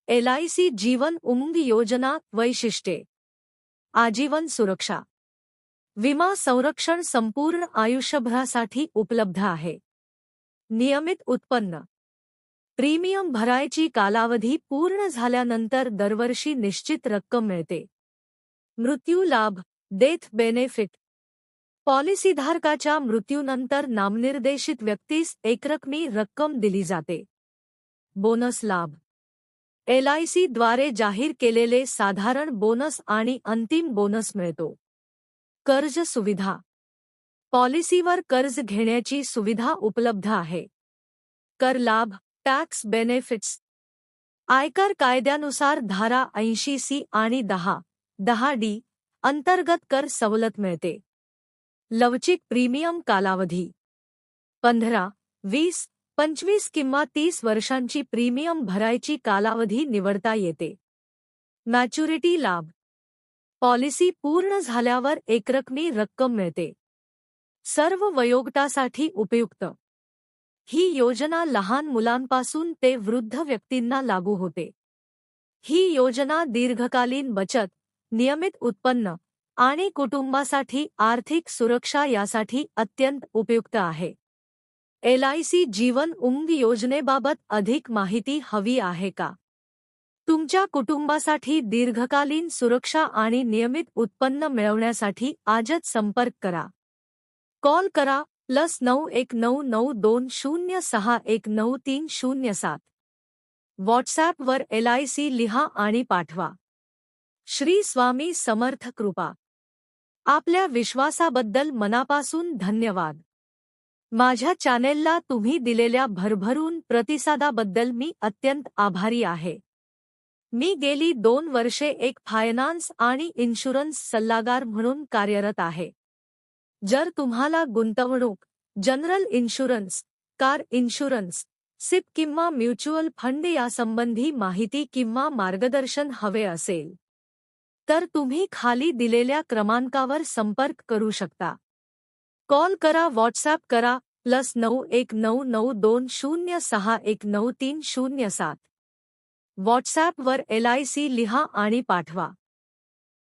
LIC Jeevan Umang योजना वैशिष्ट्ये आजीवन सुरक्षा विमा संरक्षण संपूर्ण आयुष्यभरासाठी उपलब्ध आहे. नियमित उत्पन्न प्रीमियम भरायची कालावधी पूर्ण झाल्यानंतर दरवर्षी निश्चित रक्कम मिळते. मृत्यू लाभ डेथ बेनिफिट पॉलिसीधारकाच्या मृत्यूनंतर नामनिर्देशित व्यक्तीस एकरकमी रक्कम दिली जाते. बोनस लाभ LIC द्वारे जाहीर केलेले साधारण बोनस आणि अंतिम बोनस मिळतो. कर्ज सुविधा पॉलिसीवर कर्ज घेण्याची सुविधा उपलब्ध आहे. कर लाभ टॅक्स बेनिफिट्स आयकर कायद्यानुसार धारा 80C आणि 10(10)D अंतर्गत कर सवलत मिळते. लवचिक प्रीमियम कालावधी 15, 20, 25 किंवा 30 वर्षांची प्रीमियम भरायची कालावधी निवडता येते. मॅच्युरिटी लाभ पॉलिसी पूर्ण झाल्यावर एकरकमी रक्कम मिळते. सर्व वयोगटासाठी उपयुक्त ही योजना लहान मुलांपासून ते वृद्ध व्यक्तींना लागू होते. ही योजना दीर्घकालीन बचत, नियमित उत्पन्न आणि कुटुंबासाठी आर्थिक सुरक्षा यासाठी अत्यंत उपयुक्त आहे. LIC जीवन उमंग योजनेबाबत अधिक माहिती हवी आहे का? तुमच्या कुटुंबासाठी दीर्घकालीन सुरक्षा आणि नियमित उत्पन्न मिळवण्यासाठी आजच संपर्क करा. कॉल करा +919920619307. व्हॉट्सॲपवर LIC लिहा आणि पाठवा. श्री स्वामी समर्थ कृपा. आपल्या विश्वासाबद्दल मनापासून धन्यवाद. माझ्या चॅनेलला तुम्ही दिलेल्या भरभरून प्रतिसादाबद्दल मी अत्यंत आभारी आहे. मी गेली 2 वर्षे एक फायनान्स आणि इन्शुरन्स सल्लागार म्हणून कार्यरत आहे. जर तुम्हाला गुंतवणूक, general insurance, car insurance, SIP किंवा म्युच्युअल फंड यासंबंधी माहिती किंवा मार्गदर्शन हवे असेल, तर तुम्ही खाली दिलेल्या क्रमांकावर संपर्क करू शकता. कॉल करा, व्हॉट्सॲप करा +919920619307. व्हॉट्सॲपवर LIC लिहा आणि पाठवा.